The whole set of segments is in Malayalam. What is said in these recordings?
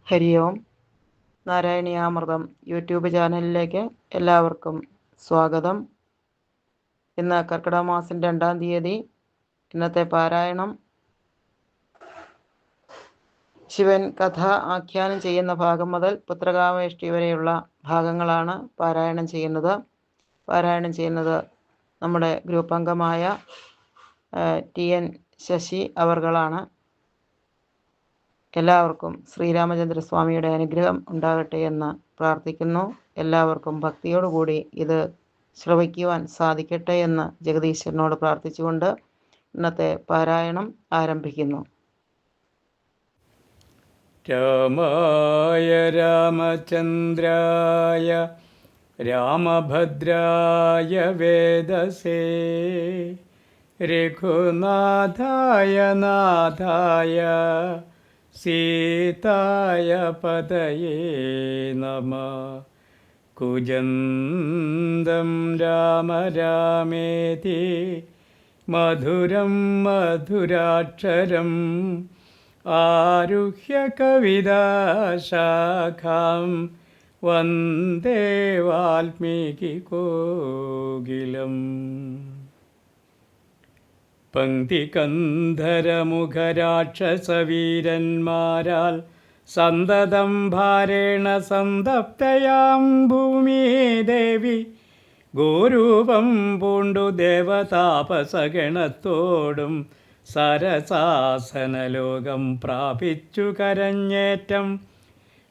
ഹരി ഓം. നാരായണീയാമൃതം യൂട്യൂബ് ചാനലിലേക്ക് എല്ലാവർക്കും സ്വാഗതം. ഇന്ന് കർക്കിടക മാസം 2-ാം തീയതി. ഇന്നത്തെ പാരായണം ശിവൻ കഥ ആഖ്യാനം ചെയ്യുന്ന ഭാഗം മുതൽ പുത്രകാമേഷ്ടി വരെയുള്ള ഭാഗങ്ങളാണ് പാരായണം ചെയ്യുന്നത് നമ്മുടെ ഗ്രൂപ്പ് അംഗമായ TN ശശി അവർകളാണ്. എല്ലാവർക്കും ശ്രീരാമചന്ദ്രസ്വാമിയുടെ അനുഗ്രഹം ഉണ്ടാകട്ടെ എന്ന് പ്രാർത്ഥിക്കുന്നു. എല്ലാവർക്കും ഭക്തിയോടുകൂടി ഇത് ശ്രവിക്കുവാൻ സാധിക്കട്ടെ എന്ന് ജഗദീശ്വരനോട് പ്രാർത്ഥിച്ചുകൊണ്ട് ഇന്നത്തെ പാരായണം ആരംഭിക്കുന്നു. രാമായ രാമചന്ദ്രായ രാമഭദ്രായ വേദസേ രഘുനാഥായ നാഥായ സീതായ പതയേ നമഃ. കുജന്തം രാമ രാമേതി മധുരം മധുരാക്ഷരം ആരുഹ്യ കവിതാശാഖാം വന്ദേ വാൽമീകി കോകിലം. പങ്ക്തികന്ധരമുഖരാക്ഷസവീരന്മാരാൽ സന്തതം ഭാരേണ സന്തപ്തയാം ഭൂമി ദേവി ഗോരൂപം പൂണ്ടു ദേവതാപസഗണത്തോടും സരസാസനലോകം പ്രാപിച്ചു കരഞ്ഞേറ്റം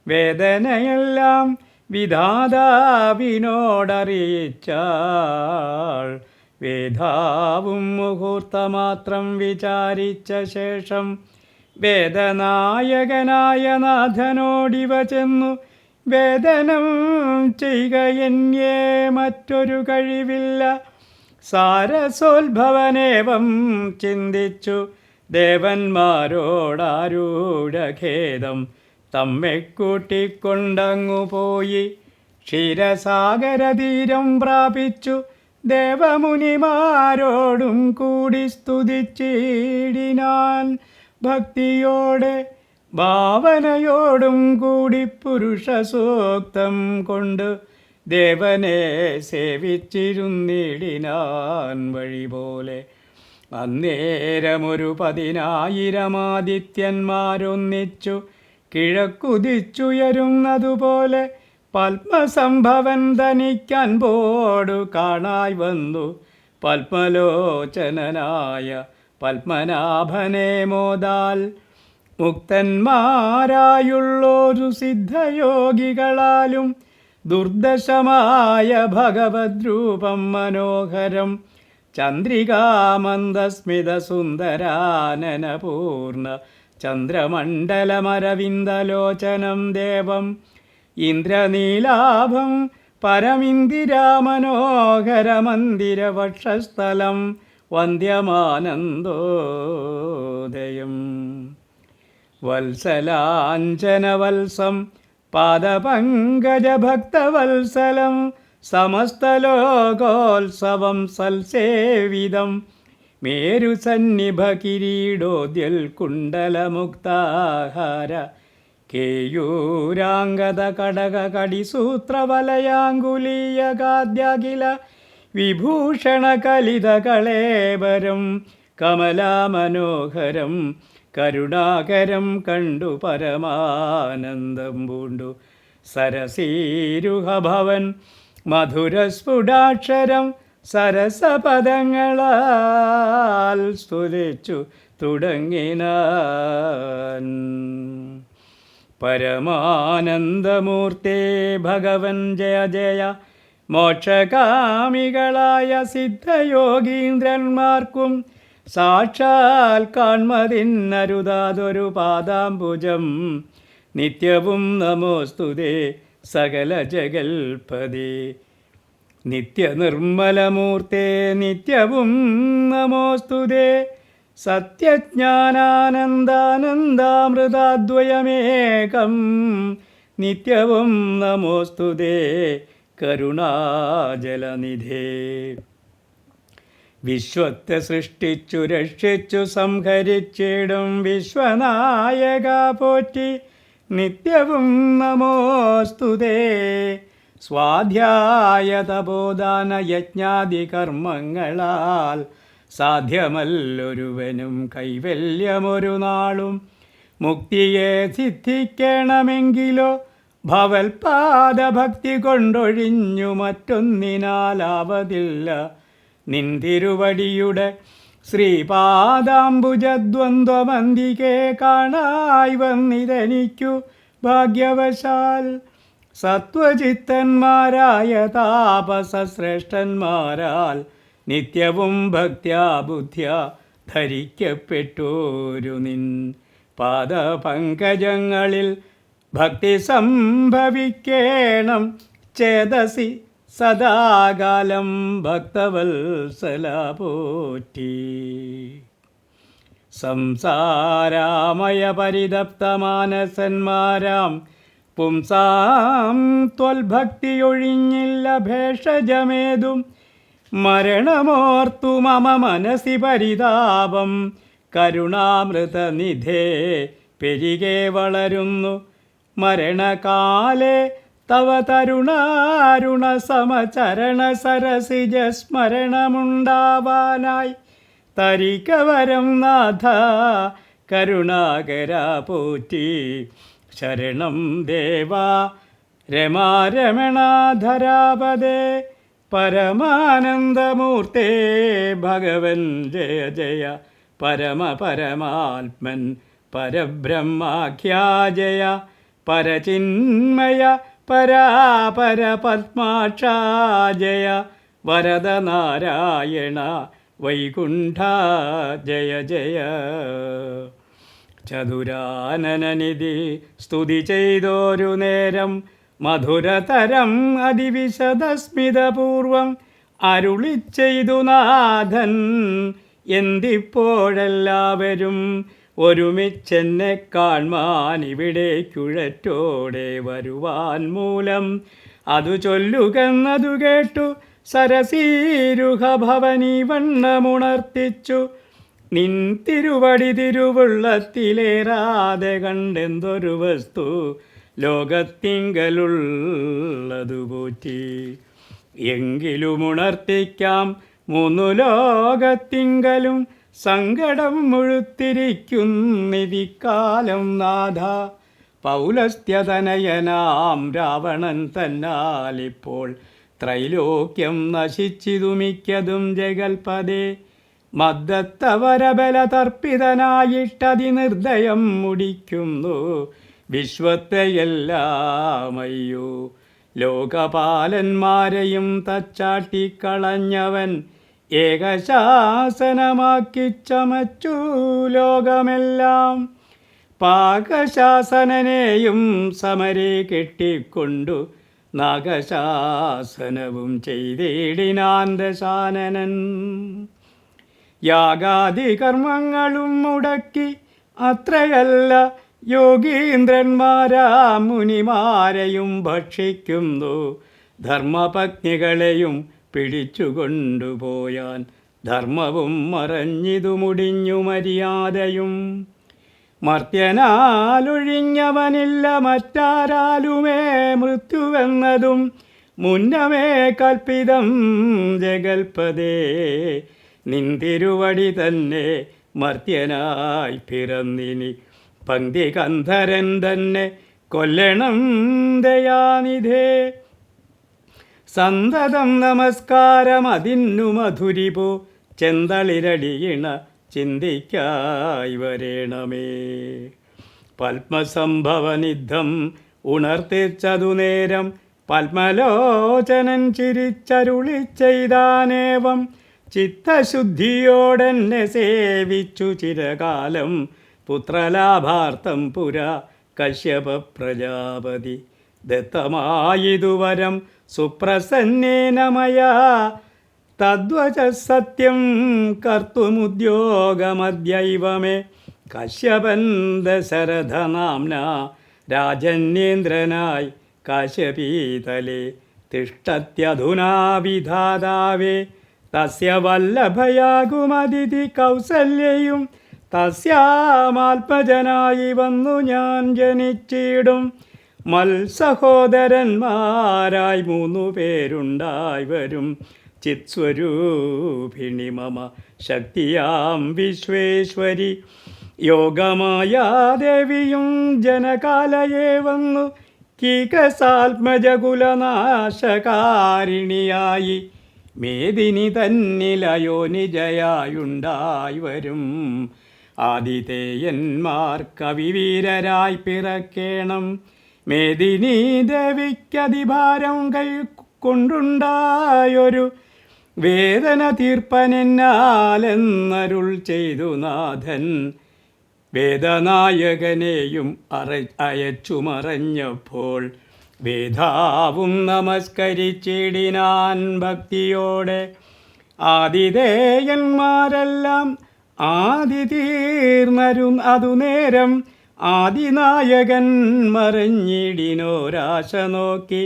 വേദനയെല്ലാം വിധാതാവിനോടറിയിച്ചാൾ. വേദാവും മുഹൂർത്തമാത്രം വിചാരിച്ച ശേഷം വേദനായകനായ നാഥനോടിവ ചെന്നു, വേദനം ചെയ്യുക എന്നേ മറ്റൊരു കഴിവില്ല. സാരസോത്ഭവനേവം ചിന്തിച്ചു ദേവന്മാരോടാരൂഢഖേദം തമ്മെ കൂട്ടിക്കൊണ്ടങ്ങു പോയി. ക്ഷീരസാഗരതീരം പ്രാപിച്ചു ദേവമുനിമാരോടും കൂടി സ്തുതിച്ചിടിനാൻ. ഭക്തിയോടെ ഭാവനയോടും കൂടി പുരുഷസൂക്തം കൊണ്ട് ദേവനെ സേവിച്ചിരുന്നിടിനാൻ വഴി പോലെ. അന്നേരമൊരു 10,000 ആദിത്യന്മാരൊന്നിച്ചു കിഴക്കുതിച്ചുയരുന്നതുപോലെ പത്മസംഭവൻ തനിക്കൻപോടു കാണായി വന്നു. പത്മലോചനായ പത്മനാഭനെ മോദാൽ മുക്തന്മാരായുള്ളൊരു സിദ്ധയോഗികളാലും ദുർദശമായ ഭഗവദ്രൂപം മനോഹരം ചന്ദ്രികാമന്ദസ്മിതസുന്ദരാനനപൂർണ ചന്ദ്രമണ്ഡലമരവിന്ദലോചനം ദേവം ഇന്ദ്രനീലാഭം പരമിന്ദിരാമനോഹരമന്ദിരവക്ഷസ്ഥലം വന്ദ്യമാനന്ദോദയം. വത്സലാഞ്ജനവത്സം പാദപങ്കജഭക്തവത്സലം സമസ്തലോകോത്സവം സൽസേവിതം മേരുസന്നിഭകിരീടോദ്യൽ കുണ്ടലമുക്താഹാര കേയൂരാംഗത കടക കടിസൂത്രവലയാങ്കുലീയകാദ്യഖില വിഭൂഷണകലിതകളേവരം കമലാമനോഹരം കരുണാകരം കണ്ടു പരമാനന്ദം പൂണ്ടു സരസീരുഹഭവൻ മധുരസ്ഫുടാക്ഷരം സരസപദങ്ങളാൽ സ്തുതിച്ചു തുടങ്ങിനാൻ. പരമാനന്ദമൂർത്തേ ഭഗവൻ ജയ ജയ. മോക്ഷകാമികളായ സിദ്ധയോഗീന്ദ്രന്മാർക്കും സാക്ഷാൽ കാൺമതിന്നരുതാതൊരു പാദാംബുജം നിത്യവും നമോസ്തുതേ സകല ജഗൽപദേ. നിത്യനിർമ്മലമൂർത്തേ നിത്യവും നമോസ്തുതേ. സത്യജ്ഞാനാനന്ദാനന്ദാമൃതാദ്വയമേകം നിത്യവും നമോസ്തുതേ കരുണാജലനിധേ. വിശ്വത്തെ സൃഷ്ടിച്ചു രക്ഷിച്ചു സംഹരിച്ചിടും വിശ്വനായക പോറ്റി നിത്യവും നമോസ്തുതേ. സ്വാധ്യായ തപോദാന യജ്ഞാദി കർമ്മങ്ങളാൽ സാധ്യമല്ലൊരുവനും കൈവല്യമൊരു നാളും. മുക്തിയെ സിദ്ധിക്കണമെങ്കിലോ ഭവൽപാദഭക്തി കൊണ്ടൊഴിഞ്ഞു മറ്റൊന്നിനാലാവതില്ല. നിന്തിരുവടിയുടെ ശ്രീപാദാംബുജദ്വന്ദ്വമന്തികെ കാണായി വന്നിതെനിക്കു ഭാഗ്യവശാൽ. സത്വചിത്തന്മാരായ താപസശ്രേഷ്ഠന്മാരാൽ നിത്യവും ഭക്ത്യാ ബുദ്ധ്യാ ധരിക്കപ്പെട്ടോരു നിൻ പാദപങ്കജങ്ങളിൽ ഭക്തി സംഭവിക്കേണം ചേതസി സദാകാലം ഭക്തവത്സല പോറ്റി. സംസാരാമയ പരിതപ്തമാനസന്മാരാം പുംസാം ത്വൽഭക്തിയൊഴിഞ്ഞില്ല ഭേഷജമേതും. മരണമോർത്തു മമ മനസി പരിതാപം കരുണാമൃതനിധേ പെരികെ വളരുന്നു. മരണകാലേ തവ തരുണാരുണ സമചരണ സരസിജ സ്മരണമുണ്ടാവാനായി തരികവരം നാഥ കരുണാകര പോറ്റി. ശരണം ദേവാ രമാരമണാധരാപദേ പരമാനന്ദമൂർത്തേ ഭഗവൻ ജയ ജയ പരമപരമാത്മൻ പരബ്രഹ്മാഖ്യാ ജയ പരചിന്മയ പരാപര പത്മാക്ഷാ ജയ വരദനാരായണ വൈകുണ്ഠ ജയ ജയ. ചതുരാനനനിധി സ്തുതി ചെയ്തോരു നേരം മധുരതരം അതിവിശദസ്മിതപൂർവം അരുളിച്ചെയ്തു നാഥൻ. എന്തിപ്പോഴെല്ലാവരും ഒരുമിച്ചെന്നെ കാൺമാൻ ഇവിടേക്കുഴറ്റോടെ വരുവാൻ മൂലം അതു ചൊല്ലുകെന്നതു കേട്ടു സരസീരുഹ ഭവനി വണ്ണമുണർത്തിച്ചു. നിൻ തിരുവടി തിരുവുള്ളത്തിലേറാതെ കണ്ടെന്തൊരു വസ്തു ലോകത്തിങ്കലുള്ളതു പോറ്റി. എങ്കിലും ഉണർത്തിക്കാം മൂന്നു ലോകത്തിങ്കലും സങ്കടം മുഴുത്തിരിക്കുന്നിതിക്കാലം നാഥ. പൗലസ്ത്യതനയനാം രാവണൻ തന്നാലിപ്പോൾ ത്രൈലോക്യം നശിച്ചിതു മിക്കതും ജഗൽപദേ. മദ്ദത്തവരബല തർപ്പിതനായിട്ടതി നിർദ്ദയം മുടിക്കുന്നു വിശ്വത്തെയെല്ലാമയ്യോ. ലോകപാലന്മാരെയും തച്ചാട്ടിക്കളഞ്ഞവൻ ഏകശാസനമാക്കി ചമച്ചു ലോകമെല്ലാം. പാകശാസനനെയും സമരെ കെട്ടിക്കൊണ്ടു നാഗശാസനവും ചെയ്തിടിനാൻ ദശാനനൻ. യാഗാദി കർമ്മങ്ങളും മുടക്കി അത്രയല്ല യോഗീന്ദ്രന്മാരാ മുനിമാരെയും ഭക്ഷിക്കുന്നു. ധർമ്മപത്നികളെയും പിടിച്ചുകൊണ്ടുപോയാൻ ധർമ്മവും മറഞ്ഞിതു മുടിഞ്ഞു മര്യാദയും. മർത്യനാലൊഴിഞ്ഞവനില്ല മറ്റാരാലുമേ മൃത്യുവെന്നതും മുന്നമേ കൽപ്പിതം ജഗൽപദേ. നിന്തിരുവടി തന്നെ മർത്യനായി പിറന്നിനി പങ്ക്തി കന്ധരൻ തന്നെ കൊല്ലണം ദയാനിധേ. സന്തതം നമസ്കാരം അതിന്നു മധുരിപോ ചെന്തളിരടിയിണ ചിന്തിക്കായി വരേണമേ. പത്മസംഭവനിദ്ധം ഉണർത്തിച്ചതു നേരം പത്മലോചനൻ ചിരിച്ചരുളി ചെയ്താനേവം. ചിത്തശുദ്ധിയോടെന്നെ സേവിച്ചു ചിരകാലം പുത്രലാഭാർത്ഥം പുരാ കശ്യപ പ്രജാപതി. ദത്തമായിതുവരം സുപ്രസന്നേനമയാ തദ്വച സത്യം കർത്തുമുദ്യോഗമദ്യൈവ മേ. കശ്യപൻ ദശരഥനാംന രാജന്യേന്ദ്രനായി കാശ്യപീതലേ തിഷ്ടത്യധുനാ വിധാതാവേ. തസ്യ വല്ലഭയാകുമതിഥി കൗസല്യയും തസ്യാമാത്മജനായി വന്നു ഞാൻ ജനിച്ചിടും. മത്സഹോദരന്മാരായി 3 പേരുണ്ടായി വരും. ചിത്സ്വരൂപിണി മമ ശക്തിയാം വിശ്വേശ്വരി. യോഗമായ ദേവിയും ജനകാലയെ വന്നു കീകസാത്മജകുലനാശകാരിണിയായി. മേദിനി തന്നിലയോ നിജയായുണ്ടായി വരും. ആതിഥേയന്മാർ കവിവീരരായി പിറക്കേണം. മേദിനി ദേവിക്കതിഭാരം കൈക്കൊണ്ടുണ്ടായൊരു വേദന തീർപ്പനെന്നാലെന്നരുൾ ചെയ്തു നാഥൻ. വേദനായകനെയും അയച്ചു മറഞ്ഞപ്പോൾ വേദാവും നമസ്കരിച്ചിടിനാൻ ഭക്തിയോടെ. ആതിഥേയന്മാരെല്ലാം ആദി തീർന്നരും അതു നേരം. ആദിനായകൻ മറിഞ്ഞിടിനോരാശ നോക്കി.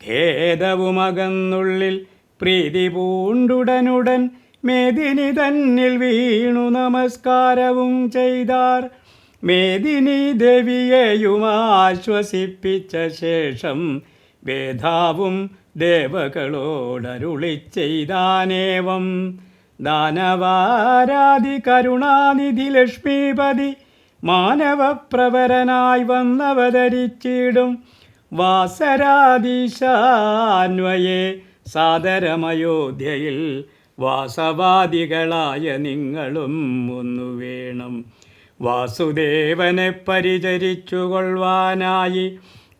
ഖേദവുമകന്നുള്ളിൽ പ്രീതി പൂണ്ടുടനുടൻ മേദിനി തന്നിൽ വീണു നമസ്കാരവും ചെയ്താർ. മേദിനി ദേവിയെയും ആശ്വസിപ്പിച്ച ശേഷം വേദാവും ദേവകളോടരുളി ചെയ്താനേവം. ദാനവാരാധി കരുണാനിധി ലക്ഷ്മീപതി മാനവപ്രവരനായി വന്നവതരിച്ചിടും. വാസരാധീശാന്വയെ സാദരമയോധ്യയിൽ വാസവാദികളായ നിങ്ങളും ഒന്നു വേണം. വാസുദേവനെ പരിചരിച്ചു കൊള്ളുവാനായി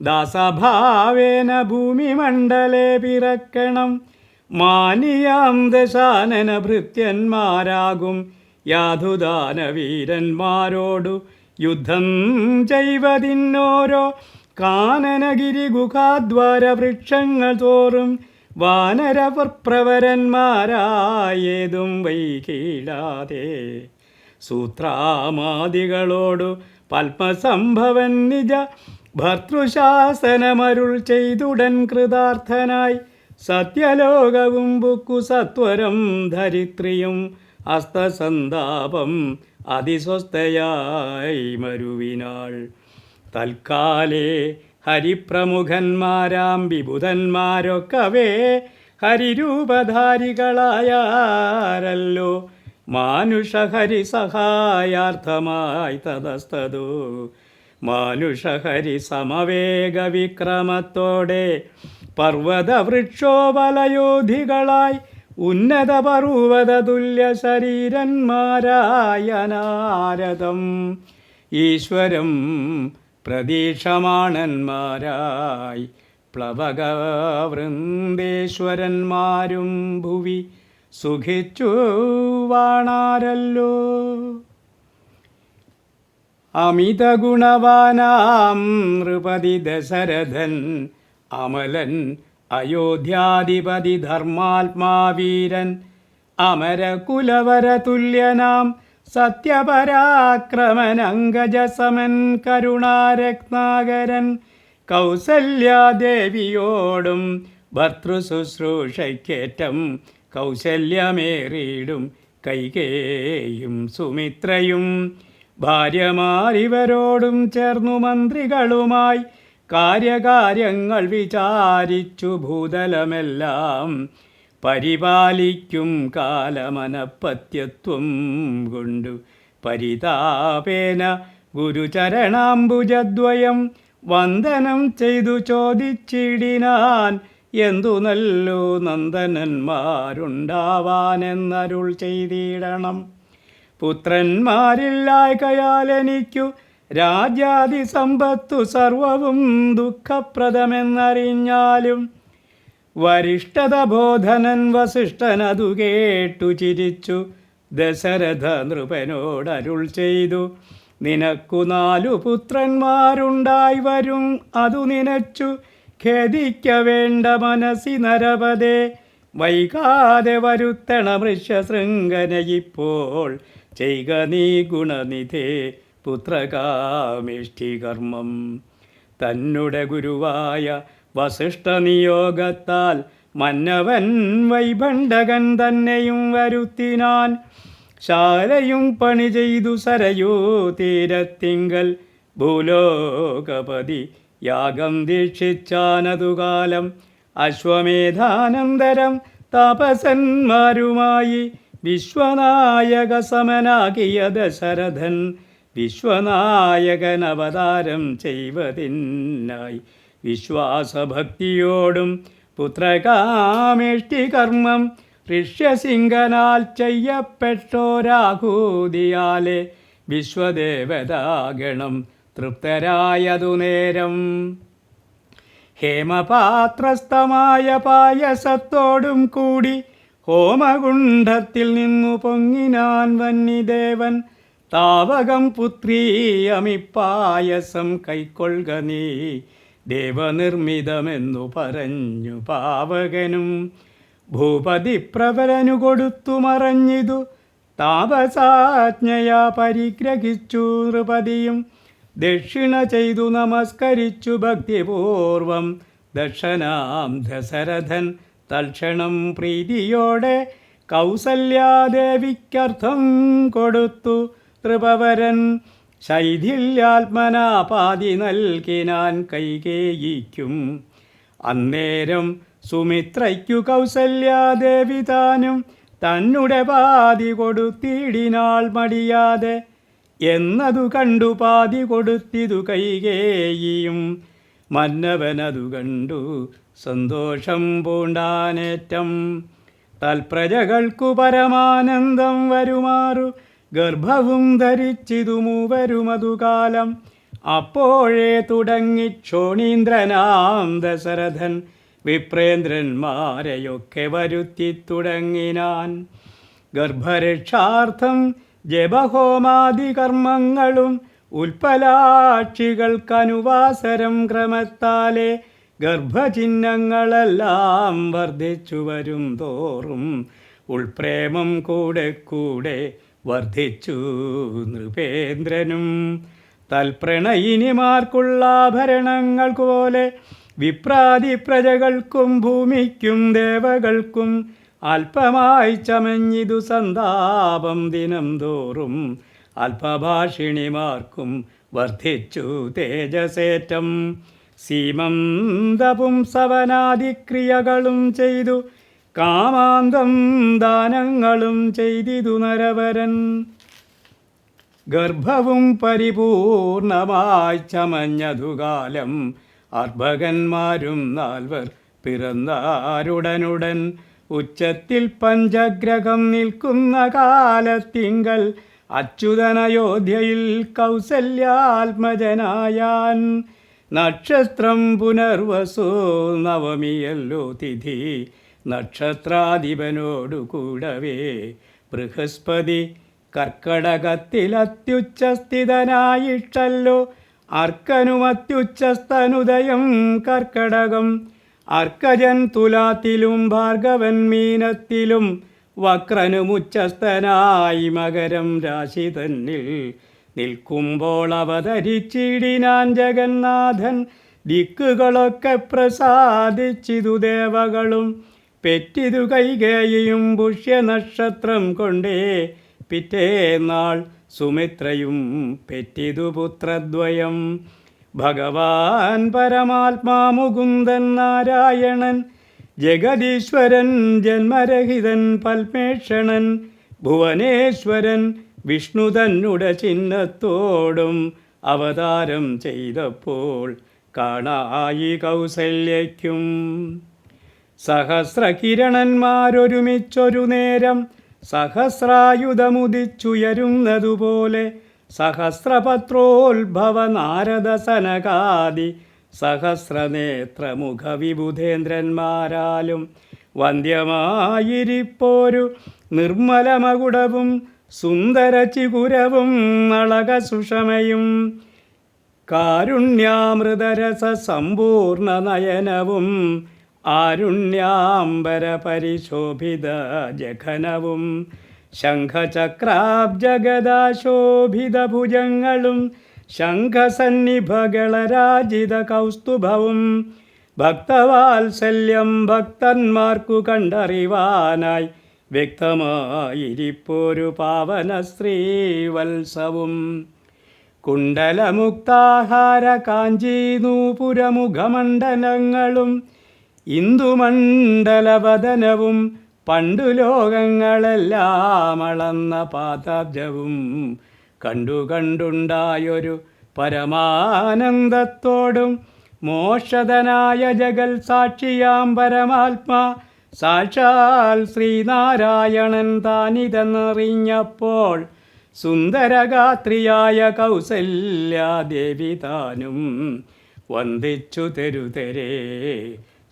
ദാസഭാവേന ഭൂമിമണ്ഡലേ പിറക്കണം. മാനിയാം ദശാനന ഭൃത്യന്മാരാകും യാധുദാനവീരന്മാരോടു യുദ്ധം ചെയ്വതിന്നോരോ കാനനഗിരി ഗുഹാദ്വാര വൃക്ഷങ്ങൾ തോറും വാനരപ്രവരന്മാരായേതും വൈകീടാതെ സൂത്രാമാദികളോടു പത്മസംഭവൻ നിജ ഭർതൃശാസനമരുൾ ചെയ്തുടൻ കൃതാർത്ഥനായി. സത്യലോകവും ബുക്കു സത്വരം ധരിത്രിയും ഹസ്തസന്താപം അതിസ്വസ്ഥയായി മരുവിനാൾ. തൽക്കാലേ ഹരിപ്രമുഖന്മാരാം വിബുധന്മാരൊക്കവേ ഹരിരൂപധാരികളായാരല്ലോ. മാനുഷഹരി സഹായാർത്ഥമായി തതസ്തതു. മാനുഷഹരി സമവേഗ വിക്രമത്തോടെ പർവ്വതവൃക്ഷോപലയോധികളായി ഉന്നത പർവ്വത തുല്യ ശരീരന്മാരായ നാരദം ഈശ്വരം പ്രതീക്ഷമാണന്മാരായി പ്ലവകവൃന്ദേശ്വരന്മാരും ഭുവി സുഖിച്ചു വാണാരല്ലോ. അമിത ഗുണവാനാം നൃപതി ദശരഥൻ അമലൻ അയോധ്യാധിപതി ധർമാത്മാവീരൻ അമരകുലവരതുല്യനാം സത്യപരാക്രമനങ്കജസമൻ കരുണാരത്നാകരൻ കൗസല്യാദേവിയോടും ഭർതൃശുശ്രൂഷയ്ക്കേറ്റം കൗശല്യമേറിയിടും കൈകേയും സുമിത്രയും ഭാര്യമാരിവരോടും ചേർന്നു മന്ത്രികളുമായി കാര്യകാര്യങ്ങൾ വിചാരിച്ചു ഭൂതലമെല്ലാം പരിപാലിക്കും കാലമനപ്പത്യത്വം കൊണ്ടു പരിതാപേന ഗുരുചരണാംബുജദ്വയം വന്ദനം ചെയ്തു ചോദിച്ചിടിനാൻ. എന്തു നല്ലോ നന്ദനന്മാരുണ്ടാവാനെന്നരുൾ ചെയ്തിടണം. പുത്രന്മാരില്ലായ്കയാൽ എനിക്കു രാജ്യാദി സമ്പത്തു സർവവും ദുഃഖപ്രദമെന്നറിഞ്ഞാലും വരിഷ്ഠത ബോധനൻ വസിഷ്ഠനതു കേട്ടു ചിരിച്ചു ദശരഥ നൃപനോടരുൾ ചെയ്തു. നിനക്കു 4 പുത്രന്മാരുണ്ടായി വരും അതു നിനച്ചു ഖേദിക്ക വേണ്ട മനസ്സി നരപതേ. വൈകാതെ വരുത്തണ മൃഷ്യശൃംഖനയിപ്പോൾ ചെയ്ക നീ ഗുണനിധേ പുത്രകാമേഷ്ഠികർമ്മം. തന്നുടെ ഗുരുവായ വസിഷ്ഠ നിയോഗത്താൽ മന്നവൻ വൈഭണ്ഡകൻ തന്നെയും വരുത്തിനാൻ. ശാലയും പണി ചെയ്തു സരയൂ തീരത്തിങ്കൽ ഭൂലോകപതി യാഗം ദീക്ഷിച്ചാനതുകാലം. അശ്വമേധാനന്തരം താപസന്മാരുമായി വിശ്വനായക സമനാകിയ ദശരഥൻ വിശ്വനായകൻ അവതാരം ചെയ്വതിനായി വിശ്വാസഭക്തിയോടും പുത്രകാമേഷ്ടി കർമ്മം ഋഷ്യസിംഗനാൽ ചെയ്യപ്പെട്ടോരാഹൂതിയാലെ വിശ്വദേവതാഗണം തൃപ്തരായതു നേരം. ഹേമപാത്രസ്ഥമായ പായസത്തോടും കൂടി ഹോമകുണ്ഡത്തിൽ നിന്നു പൊങ്ങിനാൻ വന്യദേവൻ. താവകം പുത്രീ അമിപ്പായസം കൈക്കൊള്ളുക നീ ദേവനിർമ്മിതമെന്നു പറഞ്ഞു പാവകനും. ഭൂപതി പ്രബലനു കൊടുത്തു മറഞ്ഞിതു താപസാജ്ഞയാ പരിഗ്രഹിച്ചു നൃപതിയും. ദക്ഷിണ ചെയ്തു നമസ്കരിച്ചു ഭക്തിപൂർവം ദക്ഷനാം ദശരഥൻ തൽക്ഷണം പ്രീതിയോടെ കൗസല്യാദേവിക്കർത്ഥം കൊടുത്തു നൃപവരൻ. ശൈഥില്യാത്മനാ പാതി നൽകിനാൻ കൈകേയിക്കും. അന്നേരം സുമിത്രയ്ക്കു കൗസല്യാദേവി താനും തന്നുടെ പാതി കൊടുത്തിടിനാൾ മടിയാതെ. എന്നതു കണ്ടു പാതി കൊടുത്തിതു കൈകേയിയും. മന്നവനതു കണ്ടു സന്തോഷം പൂണ്ടാനേറ്റം. തൽപ്രജകൾക്കു പരമാനന്ദം വരുമാറു ഗർഭവും ധരിച്ചിതു മൂവരുമതുകാലം. അപ്പോഴേ തുടങ്ങി ക്ഷോണീന്ദ്രനാം ദശരഥൻ വിപ്രേന്ദ്രന്മാരെയൊക്കെ വരുത്തി തുടങ്ങിനാൻ. ഗർഭരക്ഷാർത്ഥം ജപഹോമാദി കർമ്മങ്ങളും ഉൽപ്പലാക്ഷികൾക്കനുവാസരം ക്രമത്താലെ ഗർഭചിഹ്നങ്ങളെല്ലാം വർദ്ധിച്ചു വരും തോറും ഉൾപ്രേമം കൂടെ കൂടെ വർദ്ധിച്ചു നൃപേന്ദ്രനും. തൽപ്രണയിനിമാർക്കുള്ള ആഭരണങ്ങൾ പോലെ വിപ്രാതി പ്രജകൾക്കും ഭൂമിക്കും ദേവകൾക്കും അല്പമായി ചമഞ്ഞിതു സന്താപം ദിനം തോറും. അല്പഭാഷിണിമാർക്കും വർദ്ധിച്ചു തേജസേറ്റം. സീമന്തപും സവനാദിക്രിയകളും ചെയ്തു കാമാന്തം ദാനങ്ങളും ചെയ്തിതു നരവരൻ. ഗർഭവും പരിപൂർണമായി ചമഞ്ഞതുകാലം അർഭകന്മാരും 4 പിറന്നാരുടനുടൻ. ഉച്ചത്തിൽ പഞ്ചഗ്രഹം നിൽക്കുന്ന കാലത്തിങ്കൽ അച്യുതനയോധ്യയിൽ കൗസല്യാത്മജനായാൻ. നക്ഷത്രം പുനർവസു നവമിയല്ലോ തിഥി. നക്ഷത്രാധിപനോടു കൂടവേ ബൃഹസ്പതി കർക്കടകത്തിലത്യുച്ചസ്ഥിതനായിട്ടല്ലോ അർക്കനുമത്യുച്ചസ്തനുദയം കർക്കടകം. അർക്കജൻ തുലാത്തിലും ഭാർഗവൻ മീനത്തിലും വക്രനുമുച്ചസ്ഥനായി മകരം രാശി തന്നിൽ നിൽക്കുമ്പോൾ അവതരിച്ചിടിനാൻ ജഗന്നാഥൻ. ദിക്കുകളൊക്കെ പ്രസാദിച്ചിതു ദേവകളും. പെറ്റിതു കൈകേയിയും പുഷ്യനക്ഷത്രം കൊണ്ടേ പിറ്റേന്നാൾ സുമിത്രയും പെറ്റിതു പുത്രദ്വയം. ഭഗവാൻ പരമാത്മാ മുകുന്ദൻ നാരായണൻ ജഗദീശ്വരൻ ജന്മരഹിതൻ പൽമേഷണൻ ഭുവനേശ്വരൻ വിഷ്ണു തന്നുടെ ചിഹ്നത്തോടും അവതാരം ചെയ്തപ്പോൾ കാണായി കൗസല്യയ്ക്കും. സഹസ്രകിരണന്മാരൊരുമിച്ചൊരു നേരം സഹസ്രായുധമുദിച്ചുയരുന്നതുപോലെ സഹസ്രപത്രോത്ഭവ നാരദ സനകാദി സഹസ്രനേത്രമുഖവിബുധേന്ദ്രന്മാരാലും വന്ധ്യമായിരിപ്പോരു നിർമ്മലമകുടവും സുന്ദരചികുരവും നളകസുഷമയും കാരുണ്യാമൃതരസ സമ്പൂർണ നയനവും ആരുണ്യാംബര പരിശോഭിത ജഘനവും ശംഖചക്രാബ്ജഗദാശോഭിത ഭുജങ്ങളും ശംഖസന്നിഭകളരാജിത കൗസ്തുഭവും ഭക്തവാത്സല്യം ഭക്തന്മാർക്കു കണ്ടറിവാനായി വ്യക്തമായിരിപ്പൊരു പാവന ശ്രീവത്സവും. കുണ്ടലമുക്താഹാര കാഞ്ചി നൂപുരമുഖമണ്ഡലങ്ങളും ഇന്ദുമണ്ഡലവദനവും പണ്ടു ലോകങ്ങളെല്ലാം അളന്ന പാദാബ്ജവും കണ്ടുണ്ടായൊരു പരമാനന്ദത്തോടും മോക്ഷതനായ ജഗൽ സാക്ഷിയാം പരമാത്മാ സാക്ഷാൽ ശ്രീനാരായണൻ താനിതെന്നറിഞ്ഞപ്പോൾ സുന്ദരഗാത്രിയായ കൗസല്യാദേവി താനും വന്ദിച്ചു തെരുതെരെ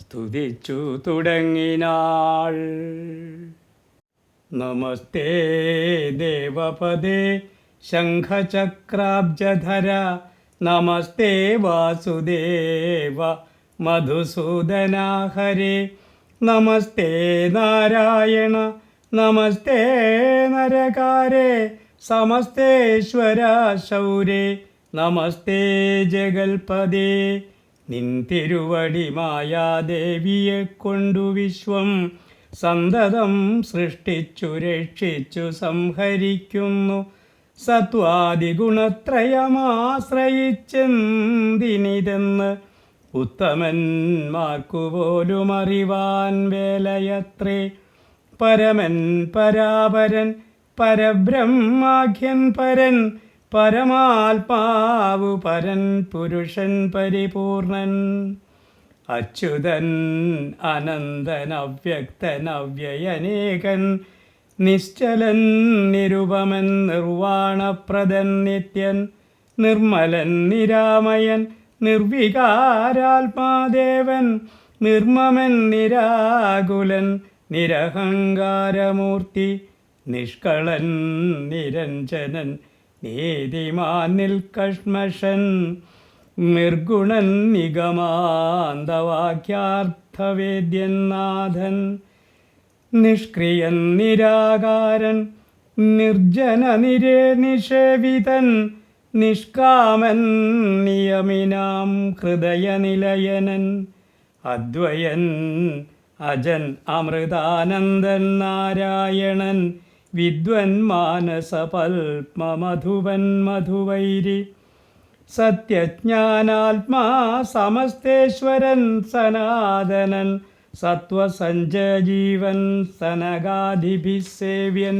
സ്തുതിച്ചു തുടങ്ങിനാൾ. നമസ്തേ ദേവപദേ ശംഖചക്രാബ്ജധര നമസ്തേ വാസുദേവ മധുസൂദന ഹരേ നമസ്തേ നാരായണ നമസ്തേ നരകാരേ സമസ്തേശ്വര ശൗരേ നമസ്തേ ജഗൽപദേ. നിൻ തിരുവടി മായാദേവിയെ കൊണ്ടു വിശ്വം സന്തതം സൃഷ്ടിച്ചു രക്ഷിച്ചു സംഹരിക്കുന്നു. സത്വാദിഗുണത്രയമാശ്രയിച്ചെന്തിനിതെന്ന് ഉത്തമന്മാർക്കു പോലും അറിവാൻ വേലയത്രേ. പരമൻ പരാപരൻ പരബ്രഹ്മാഖ്യൻ പരൻ പരമാത്മാവു പരൻ പുരുഷൻ പരിപൂർണൻ. അച്യുതൻ അനന്തൻ അവ്യക്തൻ അവ്യയനേകൻ നിശ്ചലൻ നിരുപമൻ നിർവാണപ്രദൻ നിത്യൻ നിർമ്മലൻ നിരാമയൻ നിർവികാരാത്മാദേവൻ നിർമ്മമൻ നിരാകുലൻ നിരഹങ്കാരമൂർത്തി നിഷ്കളൻ നിരഞ്ജനൻ നീതിമാൻ നിൽക്കഷ്മഷൻ നിർഗുണൻ നിഗമാന്തവാക്യാർത്ഥവേദ്യൻ നാഥൻ നിഷ്ക്രിയൻ നിരാകാരൻ നിർജന നിഷേവിതൻ നിഷ്കാമൻ നിയമിനാം ഹൃദയനിലയനൻ അദ്വയൻ അജൻ അമൃതാനന്ദൻ നാരായണൻ വിദ്വൻ മാനസപൽമധുവൻ മധുവൈരി സത്യജ്ഞാനാത്മാ സമസ്തേശ്വരൻ സനാതനൻ സത്വസഞ്ജീവൻ സനകാദിഭിസേവ്യൻ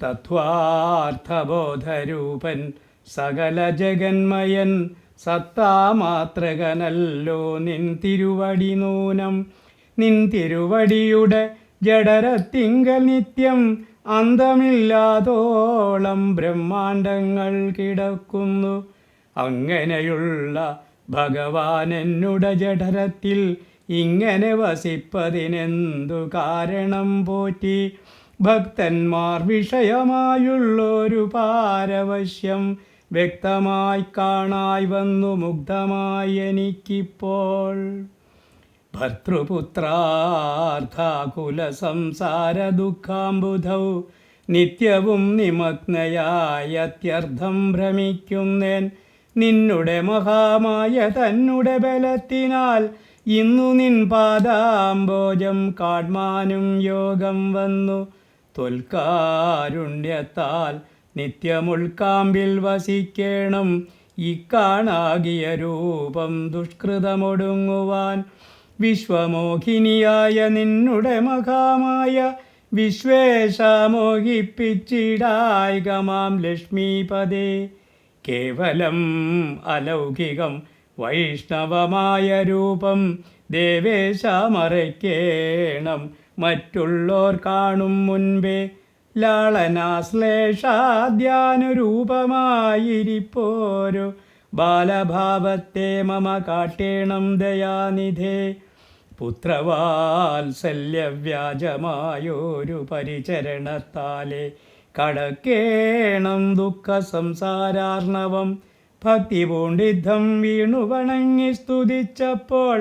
തത്വാർത്ഥബോധരൂപൻ സകല ജഗന്മയൻ സത്താമാത്രകനല്ലോ നിൻ തിരുവടി നൂനം. നിൻ തിരുവടിയുടെ ജഡരത്തിങ്കൽ നിത്യം അന്തമില്ലാതോളം ബ്രഹ്മാണ്ടങ്ങൾ കിടക്കുന്നു. അങ്ങനെയുള്ള ഭഗവാൻ എന്നുടെ ജഠരത്തിൽ ഇങ്ങനെ വസിപ്പതിനെന്തു കാരണം പോറ്റി. ഭക്തന്മാർ വിഷയമായുള്ളൊരു പാരവശ്യം വ്യക്തമായി കാണായി വന്നു മുഗ്ധമായി എനിക്കിപ്പോൾ. ഭർത്തൃപുത്രാർത്ഥാകുല സംസാര ദുഃഖാംബുധൗ നിത്യവും നിമഗ്നയായ അത്യർത്ഥം ഭ്രമിക്കുന്നേൻ. നിന്നുടെ മഹാമായ തന്നുടെ ബലത്തിനാൽ ഇന്നു നിൻ പാദാംബോജം കാൺമാനും യോഗം വന്നു. തൊൽക്കാരുണ്യത്താൽ നിത്യമുൾക്കാമ്പിൽ വസിക്കേണം. ഇക്കാണാകിയ രൂപം ദുഷ്കൃതമൊടുങ്ങുവാൻ വിശ്വമോഹിനിയായ നിന്നുടെ മഹാമായ വിശ്വേശമോഹിപ്പിച്ചിടായികമാം ലക്ഷ്മീപദേ. കേവലം അലൗകികം വൈഷ്ണവമായ രൂപം ദേവേശ മറയ്ക്കേണം മറ്റുള്ളോർ കാണും മുൻപേ. ലാളനാശ്ലേഷാദ്യാനുരൂപമായിരിപ്പോരു ബാലഭാവത്തെ മമ കാട്ടേണം ദയാനിധേ. പുത്രവാത്സല്യവ്യാജമായൊരു പരിചരണത്താലെ കടക്കേണം ദുഃഖ സംസാരാർണവം. ഭക്തി പൂണ്ടിദ്ധം വീണു വണങ്ങി സ്തുതിച്ചപ്പോൾ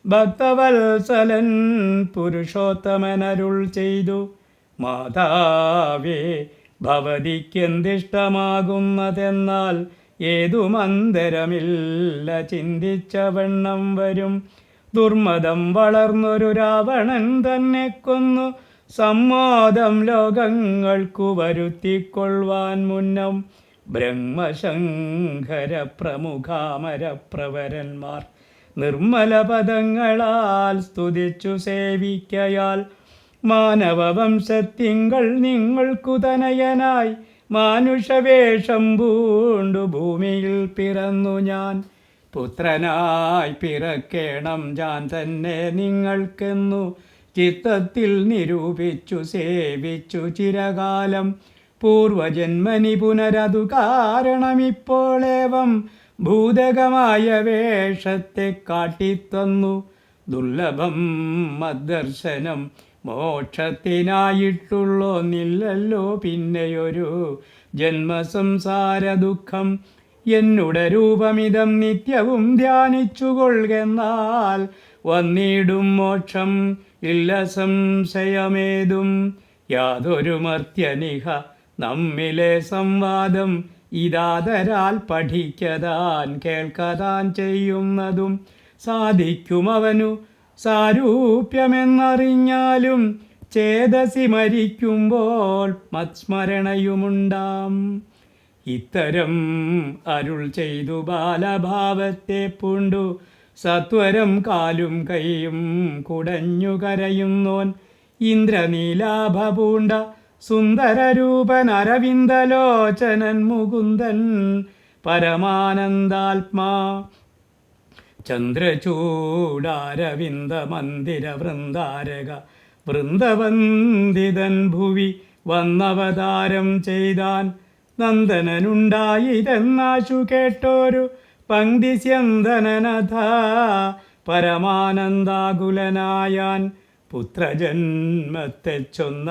ഭക്തവത്സലൻ പുരുഷോത്തമനരുൾ ചെയ്തു. മാതാവേ, ഭവതിക്കെന്തിഷ്ടമാകുന്നതെന്നാൽ ഏതുമന്തരമില്ല ചിന്തിച്ച വണ്ണം വരും. ദുർമതം വളർന്നൊരു രാവണൻ തന്നെ കൊന്നു സമ്മോദം ലോകങ്ങൾക്കു വരുത്തിക്കൊള്ളുവാൻ മുന്നം ബ്രഹ്മശങ്കര പ്രമുഖാമരപ്രവരന്മാർ നിർമ്മല പദങ്ങളാൽ സ്തുതിച്ചു സേവിക്കയാൽ മാനവവംശത്തിങ്കൾ നിങ്ങൾക്കു തനയനായി മാനുഷവേഷം പൂണ്ടു ഭൂമിയിൽ പിറന്നു ഞാൻ. പുത്രനായി പിറക്കേണം ഞാൻ തന്നെ നിങ്ങൾക്കെന്നു ചിത്തത്തിൽ നിരൂപിച്ചു സേവിച്ചു ചിരകാലം. പൂർവജന്മനി പുനരതു കാരണമിപ്പോളേവം ഭൂതകമായ വേഷത്തെ കാട്ടിത്തന്നു. ദുർലഭം മദ്ദർശനം മോക്ഷത്തിനായിട്ടുള്ളോന്നില്ലല്ലോ പിന്നെയൊരു ജന്മസംസാര ദുഃഖം. എന്നുടെ രൂപമിതം നിത്യവും ധ്യാനിച്ചുകൊള്ളുകെന്നാൽ വന്നിടും മോക്ഷം ഇല്ല സംശയമേതും. യാതൊരു മർത്യനിഹ നമ്മിലെ സംവാദം ഇതാതരാൽ പഠിക്കതാൻ കേൾക്കതാൻ ചെയ്യുന്നതും സാധിക്കുമവനു സാരൂപ്യമെന്നറിഞ്ഞാലും ചേതസി മരിക്കുമ്പോൾ മത്സ്മരണയുമുണ്ടാം. ഇത്തരം അരുൾ ചെയ്തു ബാലഭാവത്തെ പൂണ്ടു സത്വരം കാലും കൈയും കുടഞ്ഞു കരയുന്നോൻ ഇന്ദ്രനീലാഭ പൂണ്ട സുന്ദരരൂപൻ അരവിന്ദലോചനൻ മുകുന്ദൻ പരമാനന്ദാത്മാ. ചന്ദ്രചൂടാരവിന്ദ മന്ദിര വൃന്ദാരക വൃന്ദവന്ദിതൻ ഭുവി വന്നവതാരം ചെയ്താൻ. നന്ദനനുണ്ടായിതെന്നാശു കേട്ടോരു പങ്ക്തിസ്യന്തനനഥ പരമാനന്ദാകുലനായാൻ. പുത്രജന്മത്തെ ചൊന്ന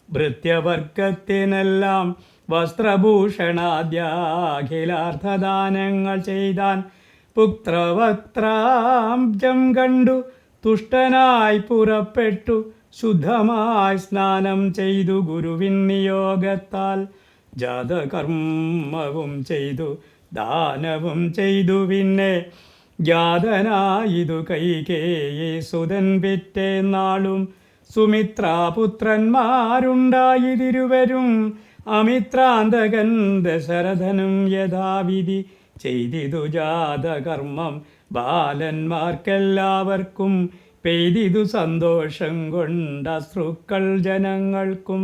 ഭൃത്യവർഗത്തിനെല്ലാം വസ്ത്രഭൂഷണാദ്യാഖിലാർത്ഥദാനങ്ങൾ ചെയ്താൻ. പുത്രവക്ത്രാബ്ജം കണ്ടു തുഷ്ടനായി പുറപ്പെട്ടു ശുദ്ധമായി സ്നാനം ചെയ്തു ഗുരുവിൻ നിയോഗത്താൽ. ജാതകർമ്മവും ചെയ്തു ദാനവും ചെയ്തു പിന്നെ ജാതനായിതു കൈകേയി സുതൻ പിറ്റേ നാളും. സുമിത്രാപുത്രന്മാരുണ്ടായിതിരുവരും അമിത്രാന്തകൻ ദശരഥനും യഥാവിധി ചെയ്തിതു ജാതകർമ്മം. ബാലന്മാർക്കെല്ലാവർക്കും പെയ്തിതു സന്തോഷം കൊണ്ടശ്രുക്കൾ ജനങ്ങൾക്കും.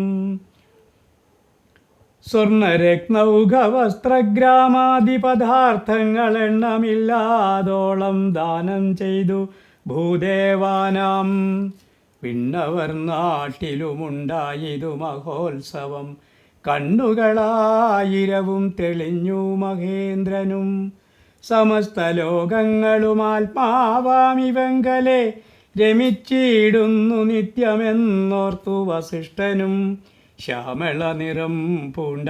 സ്വർണരത്നൗഘവസ്ത്രഗ്രാമാദി പദാർത്ഥങ്ങൾ എണ്ണമില്ലാതോളം ദാനം ചെയ്തു ഭൂദേവാനാം. വിണ്ണവർ നാട്ടിലുമുണ്ടായിതു മഹോത്സവം. കണ്ണുകളായിരവും തെളിഞ്ഞു മഹേന്ദ്രനും. സമസ്ത ലോകങ്ങളും ആത്മാവാമിവങ്കലെ രമിച്ചിടുന്നു നിത്യമെന്നോർത്തു വസിഷ്ഠനും. ശ്യാമള നിറം പൂണ്ട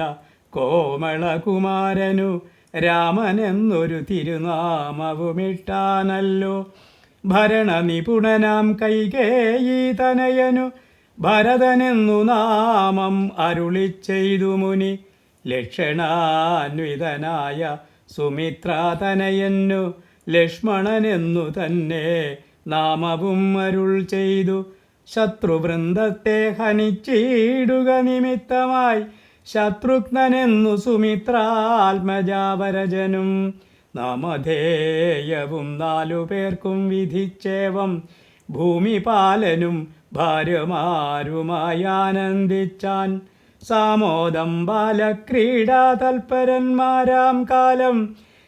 കോമളകുമാരനു രാമനെന്നൊരു തിരുനാമവുമിട്ടാനല്ലോ. ഭരണനിപുണനാം കൈകേയി തനയനു ഭരതനെന്നു നാമം അരുളിച്ചെയ്തു മുനി. ലക്ഷണാന്വിതനായ സുമിത്രാതനയന്നു ലക്ഷ്മണനെന്നു തന്നെ നാമവും അരുൾ ചെയ്തു. ശത്രുവൃന്ദത്തെ ഹനിച്ചിടുക നിമിത്തമായി ശത്രുഘ്നനെന്നു സുമിത്രാത്മജാവരജനും. നാമധേയവും 4 പേർക്കും വിധിച്ചേവം ഭൂമിപാലനും ഭാര്യമാരുമായി ആനന്ദിച്ചാൻ. സാമോദം ബാലക്രീഡാ തൽപരന്മാരാം കാലം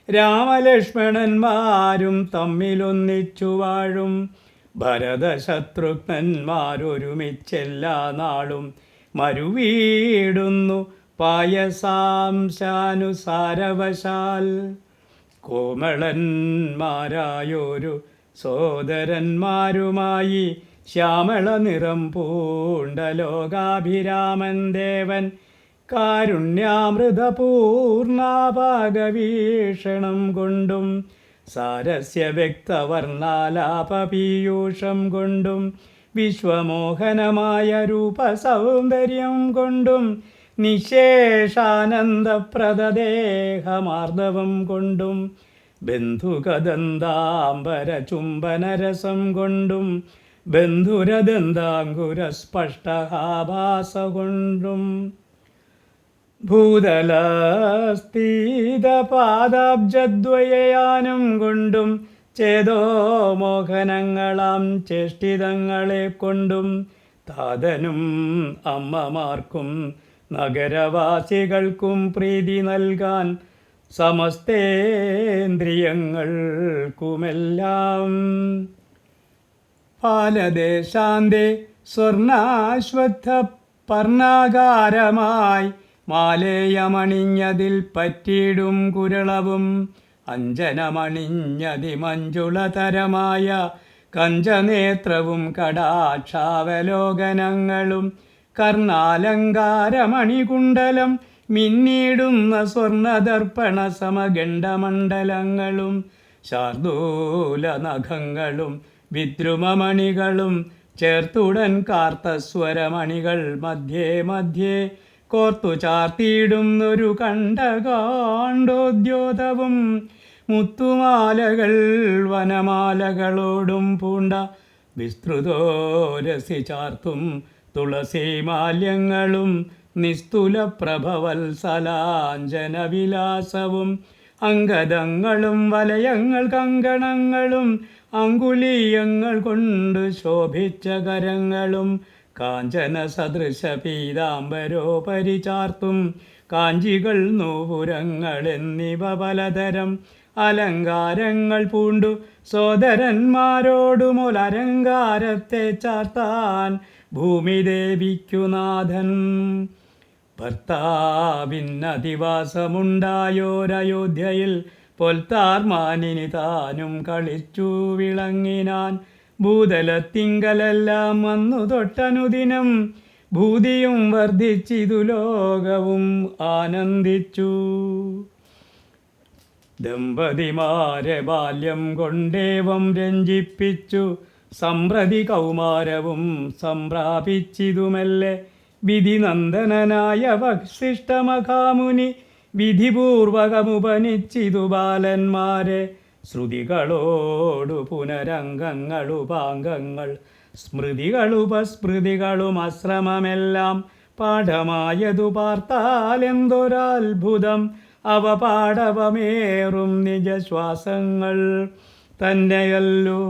രാമലക്ഷ്മണന്മാരും തമ്മിലൊന്നിച്ചു വാഴും. ഭരതശത്രുഘ്നന്മാരൊരുമിച്ചെല്ലാ നാളും മരുവീടുന്നു പായസാംശാനുസാരവശാൽ. കോമളന്മാരായൊരു സോദരന്മാരുമായി ശ്യാമള നിറം പൂണ്ട ലോകാഭിരാമൻ ദേവൻ. കാരുണ്യാമൃതപൂർണാപാകവീക്ഷണം കൊണ്ടും സാരസ്യ വ്യക്തവർണ്ണാലാപപീയൂഷം കൊണ്ടും വിശ്വമോഹനമായ രൂപസൗന്ദര്യം കൊണ്ടും നിശേഷാനന്ദപ്രദദേഹമാർദ്ദവം കൊണ്ടും ബന്ധുകദന്താംബര ചുംബനരസം കൊണ്ടും ബന്ധുരദന്താങ്കുരസ്പഷ്ടഹാഭാസകൊണ്ടും ഭൂതലസ്ഥിതപാദാബ്ജദ്വയയാനം കൊണ്ടും ചേതോ മോഹനങ്ങളാം ചേഷ്ടിതങ്ങളെ കൊണ്ടും താതനും അമ്മമാർക്കും നഗരവാസികൾക്കും പ്രീതി നൽകാൻ സമസ്തേന്ദ്രിയങ്ങൾക്കുമെല്ലാം പാലദേശാന്തേ സ്വർണാശ്വത്ഥ പർണാകാരമായി മാലേയമണിഞ്ഞതിൽ പറ്റിയിടും കുരളവും അഞ്ജനമണിഞ്ഞതിമഞ്ജുളതരമായ കഞ്ചനേത്രവും കടാക്ഷാവലോകനങ്ങളും കർണാലങ്കാരമണികുണ്ടലം മിന്നിടുന്ന സ്വർണദർപ്പണ സമഗണ്ഡമണ്ഡലങ്ങളും ശാർദൂല നഖങ്ങളും വിദ്രുമമണികളും ചേർത്തുടൻ കാർത്തസ്വരമണികൾ മധ്യേ മധ്യേ കോർത്തു ചാർത്തിയിടുന്നൊരു കണ്ടകാണ്ഡോദ്യോതവും മുത്തുമാലകൾ വനമാലകളോടും പൂണ്ട വിസ്തൃതോരസി ചാർത്തും തുളസീമാല്യങ്ങളും നിസ്തുല പ്രഭവത്സലാഞ്ജനവിലാസവും അങ്കദങ്ങളും വലയങ്ങൾ കങ്കണങ്ങളും അങ്കുലീയങ്ങൾ കൊണ്ട് ശോഭിച്ച കരങ്ങളും കാഞ്ചന സദൃശ പീതാംബരോപരി ചാർത്തും കാഞ്ചികൾ നൂപുരങ്ങൾ എന്നിവ പലതരം അലങ്കാരങ്ങൾ പൂണ്ടു സോദരന്മാരോടുമൊലരങ്കാരത്തെ ചാർത്താൻ ഭൂമിദേവിക്കുനാഥൻ ഭർത്താവിനധിവാസമുണ്ടായോരയോധ്യയിൽ പൊൽത്താർമാനിനി താനും കളിച്ചു വിളങ്ങിനാൻ ഭൂതലത്തിങ്കലെല്ലാം വന്നു തൊട്ടനുദിനം ഭൂതിയും വർദ്ധിച്ചിതു ലോകവും ആനന്ദിച്ചു ദമ്പതിമാരെ ബാല്യം കൊണ്ടേവം രഞ്ജിപ്പിച്ചു സമ്പ്രതി കൗമാരവും സംപ്രാപിച്ചിതുമെല്ലെ വിധിനന്ദനായ വസിഷ്ഠമഹാമുനി വിധിപൂർവകമുപനിച്ചിതു ബാലന്മാരെ ശ്രുതികളോടു പുനരംഗങ്ങളുപാംഗങ്ങൾ സ്മൃതികളുപസ്മൃതികളും അശ്രമമെല്ലാം പാഠമായതു പാർത്താലെന്തൊരത്ഭുതം അവ പാടവമേറും നിജശ്വാസങ്ങൾ തന്നെയല്ലോ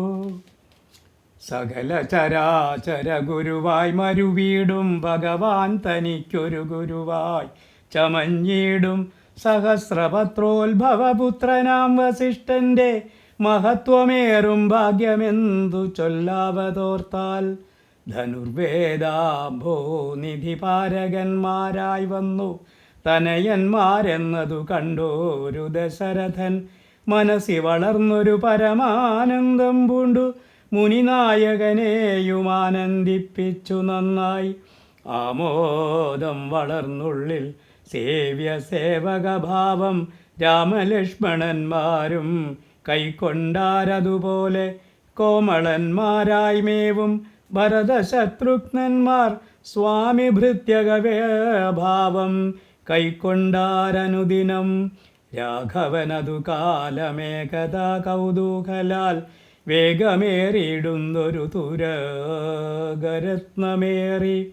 സകല ചരാചര ഗുരുവായി മരുവീടും ഭഗവാൻ തനിക്കൊരു ഗുരുവായി ചമഞ്ഞിടും സഹസ്രപത്രോത്ഭവപുത്രനാം വസിഷ്ഠന്റെ മഹത്വമേറും ഭാഗ്യമെന്തു ചൊല്ലാവതോർത്താൽ ധനുർവേദാംഭോ നിധിപാരകന്മാരായി വന്നു തനയന്മാരെന്നതു കണ്ടോരു ദശരഥൻ മനസ്സി വളർന്നൊരു പരമാനന്ദം പൂണ്ടു മുനിനായകനെയും ആനന്ദിപ്പിച്ചു നന്നായി ആമോദം വളർന്നുള്ളിൽ സേവ്യ സേവകഭാവം രാമലക്ഷ്മണന്മാരും കൈക്കൊണ്ടാരതുപോലെ കോമളന്മാരായി മേവും ഭരതശത്രുഘ്നന്മാർ സ്വാമി ഭൃത്യകഭാവം കൈക്കൊണ്ടാരനുദിനം രാഘവനതു കാലമേകഥാ കൗതൂഹലാൽ വേഗമേറിയിടുന്നൊരു തുരകരത്നമേറി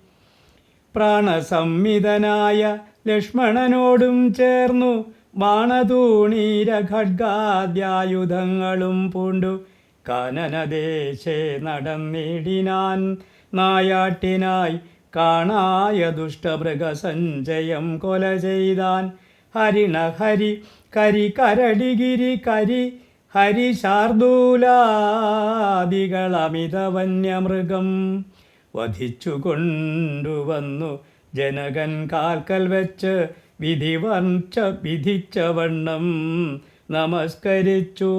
പ്രാണസംവിധനായ ലക്ഷ്മണനോടും ചേർന്നു ബാണതൂണീര ഖഡ്ഗാദ്യായുധങ്ങളും പൂണ്ടു കാനനദേശേ നടന്നിടിനാൻ നായാട്ടിനായി കാണായ ദുഷ്ടമൃഗസഞ്ചയം കൊല ചെയ്താൻ ഹരിണഹരി കരി കരടിഗിരി കരി ഹരിശാർദൂലാദികളമിത വന്യമൃഗം വധിച്ചു കൊണ്ടുവന്നു ജനകൻ കാൽക്കൽ വെച്ച് വിധിച്ച വണ്ണം നമസ്കരിച്ചു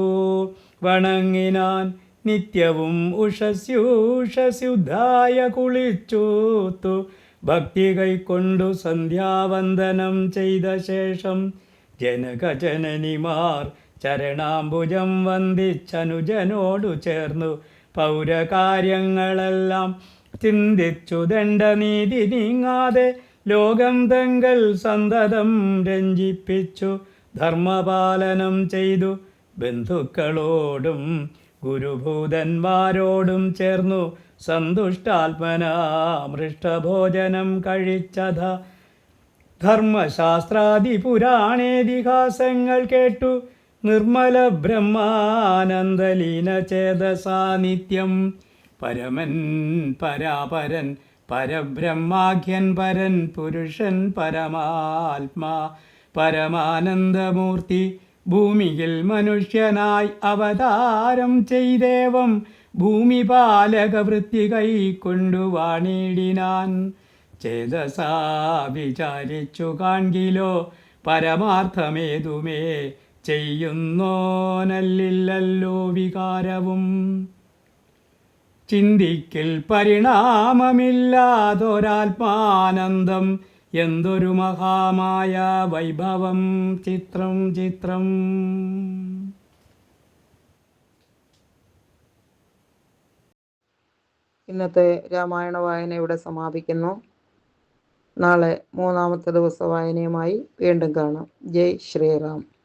വണങ്ങിനാൻ നിത്യവും ഉഷസ്യുഷസ്യുദ്ധായ കുളിച്ചൂത്തു ഭക്തി കൈക്കൊണ്ടു സന്ധ്യാവന്ദനം ചെയ്ത ശേഷം ജനകജനനിമാർ ചരണാംബുജം വന്ദിച്ചനുജനോടു ചേർന്നു പൗരകാര്യങ്ങളെല്ലാം ചിന്തിച്ചു ദണ്ഡനീതി നീങ്ങാതെ ലോകം തങ്ങൾ സന്തതം രഞ്ജിപ്പിച്ചു ധർമ്മപാലനം ചെയ്തു ബന്ധുക്കളോടും ഗുരുഭൂതന്മാരോടും ചേർന്നു സന്തുഷ്ടാത്മനാ മൃഷ്ടഭോജനം കഴിച്ചത. ധർമ്മശാസ്ത്രാദി പുരാണേതിഹാസങ്ങൾ കേട്ടു നിർമ്മല ബ്രഹ്മാനന്ദലീന ചേതസാ നിത്യം. പരമൻ പരാപരൻ പരബ്രഹ്മാഖ്യൻ പരൻ പുരുഷൻ പരമാത്മാ പരമാനന്ദമൂർത്തി ഭൂമിയിൽ മനുഷ്യനായി അവതാരം ചെയ്തേവം ഭൂമിപാലക വൃത്തി കൈക്കൊണ്ടു വാണിടിനാൻ. ചേതസാ വിചാരിച്ചു കാൺകിലോ പരമാർത്ഥമേതുമേ ചെയ്യുന്നോനല്ലില്ലല്ലോ വികാരവും. ചിന്തിക്കിൽ പരിണാമമില്ലാതൊരാത്മാനന്ദം എന്തൊരു മഹാമായ വൈഭവം ചിത്രം ചിത്രം. ഇന്നത്തെ രാമായണ വായന ഇവിടെ സമാപിക്കുന്നു. നാളെ മൂന്നാമത്തെ ദിവസ വായനയുമായി വീണ്ടും കാണാം. ജയ് ശ്രീറാം.